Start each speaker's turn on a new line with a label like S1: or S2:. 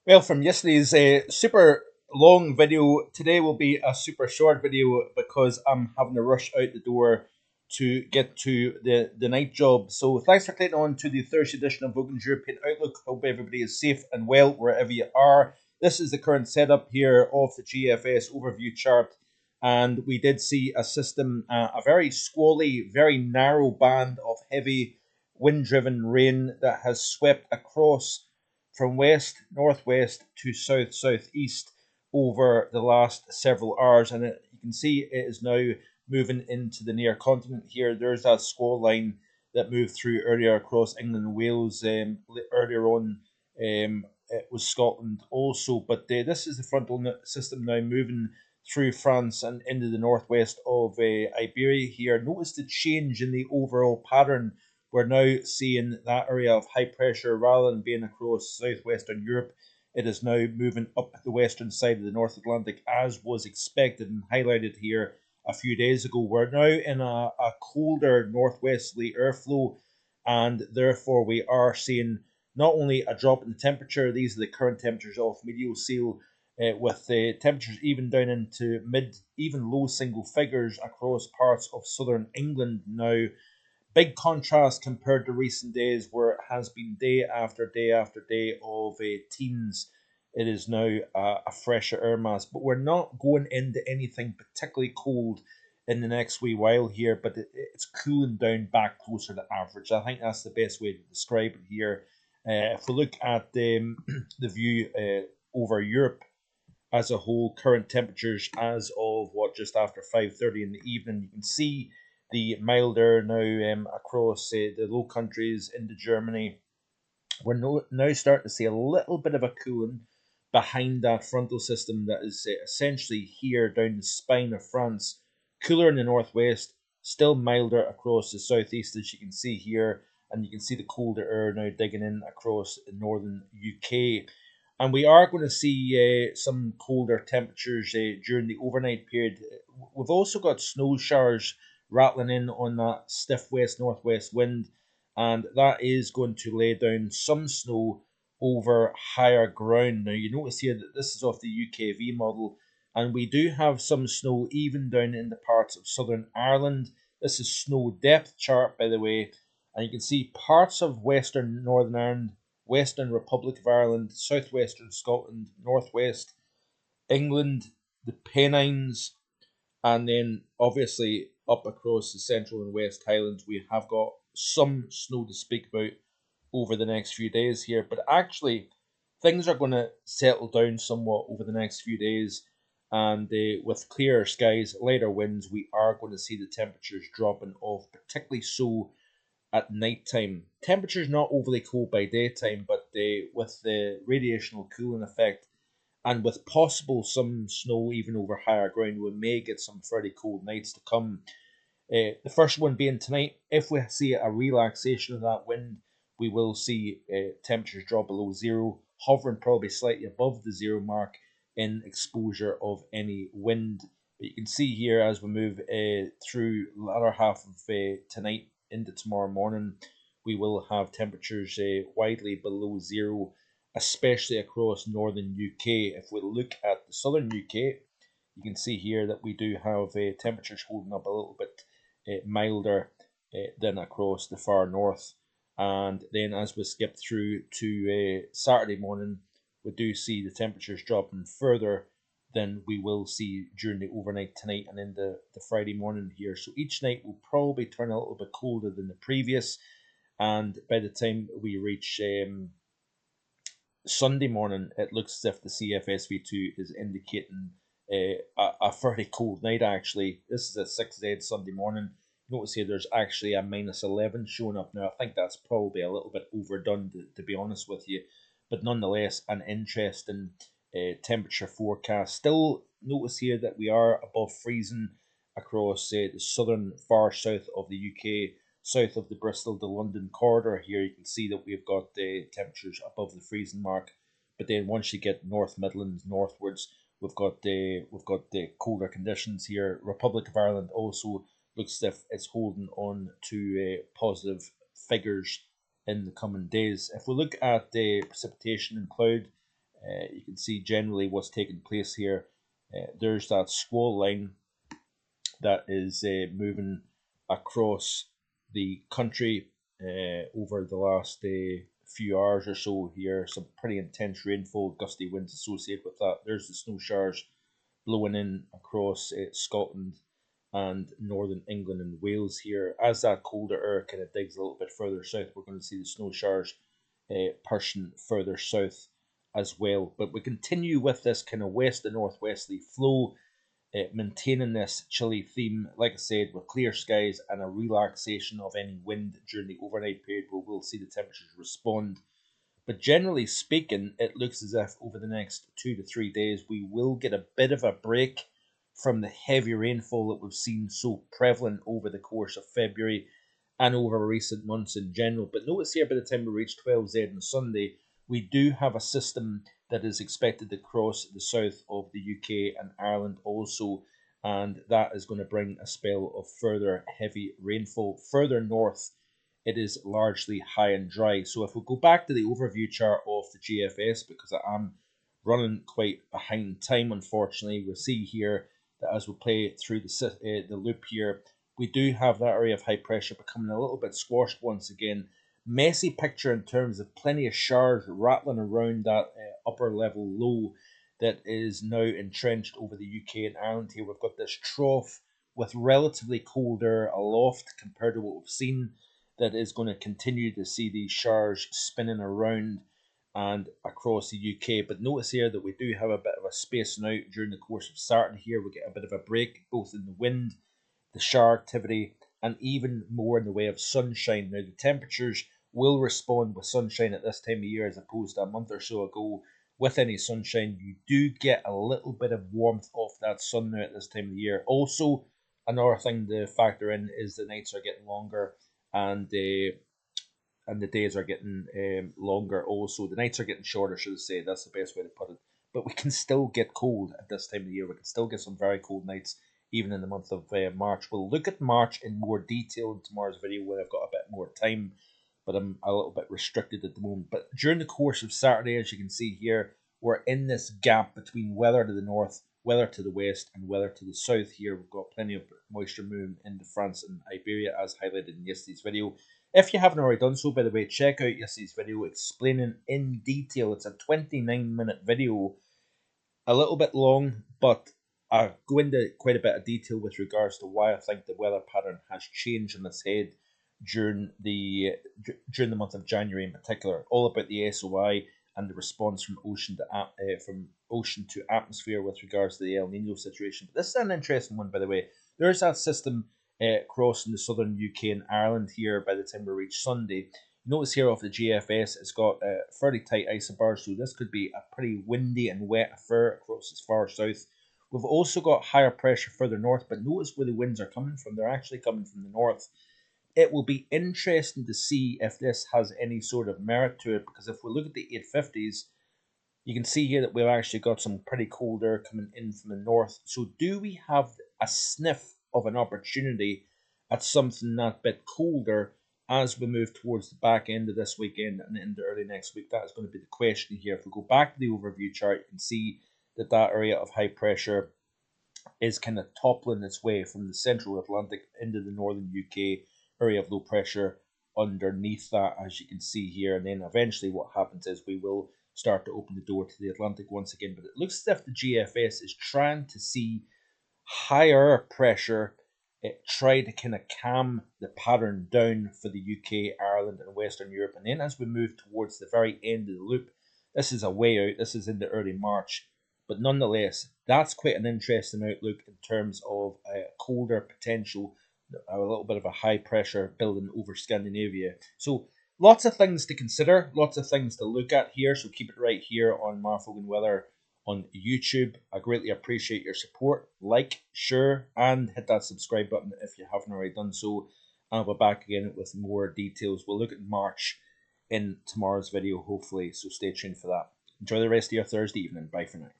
S1: Well, from yesterday's super long video, today will be a super short video because I'm having to rush out the door to get to the night job. So thanks for clicking on to the Thursday edition of Vogan's European Outlook. Hope everybody is safe and well wherever you are. This is the current setup here of the GFS overview chart. And we did see a system, a very squally, very narrow band of heavy wind-driven rain that has swept across from west northwest to south southeast over the last several hours, and you can see it is now moving into the near continent here. There's that squall line that moved through earlier across England and Wales earlier on. It was Scotland also, but this is the frontal system now moving through France and into the northwest of Iberia here. Notice the change in the overall pattern. We're now seeing that area of high pressure rather than being across southwestern Europe. It is now moving up the western side of the North Atlantic as was expected and highlighted here a few days ago. We're now in a colder northwesterly airflow, and therefore we are seeing not only a drop in the temperature, these are the current temperatures of medial seal, with the temperatures even down into mid, even low single figures across parts of southern England now. Big contrast compared to recent days where it has been day after day after day of teens. It is now a fresher air mass, but we're not going into anything particularly cold in the next wee while here, but it's cooling down back closer to average. I think that's the best way to describe it here. If we look at the view over Europe as a whole, current temperatures as of just after 5:30 in the evening, you can see the milder now across the Low Countries into Germany. We're now starting to see a little bit of a cooling behind that frontal system that is essentially here down the spine of France. Cooler in the northwest, still milder across the southeast, as you can see here, and you can see the colder air now digging in across the northern UK. And we are going to see some colder temperatures during the overnight period. We've also got snow showers rattling in on that stiff west northwest wind, and that is going to lay down some snow over higher ground. Now, you notice here that this is off the UKV model, and we do have some snow even down in the parts of southern Ireland. This is snow depth chart, by the way, and you can see parts of western Northern Ireland, Western Republic of Ireland, southwestern Scotland, northwest England, the Pennines, and then obviously up across the central and west Highlands, we have got some snow to speak about over the next few days here. But actually, things are going to settle down somewhat over the next few days. And with clearer skies, lighter winds, we are going to see the temperatures dropping off, particularly so at night time. Temperatures not overly cold by daytime, but with the radiational cooling effect and with possible some snow even over higher ground, we may get some fairly cold nights to come. The first one being tonight. If we see a relaxation of that wind, we will see temperatures drop below zero, hovering probably slightly above the zero mark in exposure of any wind. But you can see here as we move through the latter half of tonight into tomorrow morning, we will have temperatures widely below zero, especially across northern UK. If we look at the southern UK, you can see here that we do have temperatures holding up a little bit milder than across the far north. And then as we skip through to Saturday morning, we do see the temperatures dropping further than we will see during the overnight tonight and into the Friday morning here. So each night will probably turn a little bit colder than the previous. And by the time we reach Sunday morning, it looks as if the CFSV2 is indicating a fairly cold night, actually. This is a 6Z Sunday morning. Notice here there's actually a -11 showing up now. I think that's probably a little bit overdone, to be honest with you. But nonetheless, an interesting temperature forecast. Still notice here that we are above freezing across the southern far south of the UK, south of the Bristol to London corridor. Here you can see that we've got the temperatures above the freezing mark, but then once you get North Midlands northwards, we've got the colder conditions here. Republic of Ireland also looks as if it's holding on to positive figures in the coming days. If we look at the precipitation and cloud You can see generally what's taking place here. There's that squall line that is moving across the country over the last few hours or so here. Some pretty intense rainfall, gusty winds associated with that. There's the snow showers blowing in across Scotland and northern England and Wales here. As that colder air kind of digs a little bit further south, we're going to see the snow showers pushing further south as well. But we continue with this kind of west to northwesterly flow, maintaining this chilly theme, like I said, with clear skies and a relaxation of any wind during the overnight period, where we'll see the temperatures respond. But generally speaking, it looks as if over the next 2 to 3 days we will get a bit of a break from the heavy rainfall that we've seen so prevalent over the course of February and over recent months in general. But notice here, by the time we reach 12Z on Sunday, we do have a system that is expected to cross the south of the UK and Ireland also, and that is going to bring a spell of further heavy rainfall. Further north, it is largely high and dry. So if we go back to the overview chart of the GFS, because I am running quite behind time, unfortunately, we'll see here that as we play through the loop here, we do have that area of high pressure becoming a little bit squashed once again. Messy picture in terms of plenty of showers rattling around that upper level low that is now entrenched over the UK and Ireland here. We've got this trough with relatively cold air aloft compared to what we've seen, that is going to continue to see these showers spinning around and across the UK. But notice here that we do have a bit of a spacing out during the course of Saturday here. We get a bit of a break both in the wind, the shower activity, and even more in the way of sunshine. Now, the temperatures will respond with sunshine at this time of year as opposed to a month or so ago. With any sunshine, you do get a little bit of warmth off that sun now at this time of the year. Also, another thing to factor in is the nights are getting longer, and the days are getting longer also. The nights are getting shorter, should I say. That's the best way to put it. But we can still get cold at this time of the year. We can still get some very cold nights, even in the month of March. We'll look at March in more detail in tomorrow's video when I've got a bit more time, but I'm a little bit restricted at the moment. But during the course of Saturday, as you can see here, we're in this gap between weather to the north, weather to the west, and weather to the south here. We've got plenty of moisture moving into France and Iberia, as highlighted in yesterday's video. If you haven't already done so, by the way, check out yesterday's video explaining in detail. It's a 29-minute video, a little bit long, but I go into quite a bit of detail with regards to why I think the weather pattern has changed on its head during the month of January in particular. All about the SOI and the response from ocean to atmosphere with regards to the El Nino situation. But this is an interesting one, by the way. There's that system crossing the southern UK and Ireland here by the time we reach Sunday. Notice here off the GFS, it's got fairly tight isobars, so this could be a pretty windy and wet affair across as far south. We've also got higher pressure further north, but notice where the winds are coming from. They're actually coming from the north. It will be interesting to see if this has any sort of merit to it, because if we look at the 850s, you can see here that we've actually got some pretty cold air coming in from the north. So do we have a sniff of an opportunity at something that bit colder as we move towards the back end of this weekend and into early next week? That is going to be the question here. If we go back to the overview chart, you can see that that area of high pressure is kind of toppling its way from the central Atlantic into the northern UK area of low pressure underneath that, as you can see here. And then eventually what happens is we will start to open the door to the Atlantic once again. But it looks as if the GFS is trying to see higher pressure try to kind of calm the pattern down for the UK, Ireland, and Western Europe. And then as we move towards the very end of the loop, this is a way out, this is into early March. But nonetheless, that's quite an interesting outlook in terms of colder potential, a little bit of a high pressure building over Scandinavia. So lots of things to consider, lots of things to look at here. So keep it right here on Marv Hogan Weather on YouTube. I greatly appreciate your support. Like, share, and hit that subscribe button if you haven't already done so. I'll be back again with more details. We'll look at March in tomorrow's video, hopefully, so stay tuned for that. Enjoy the rest of your Thursday evening. Bye for now.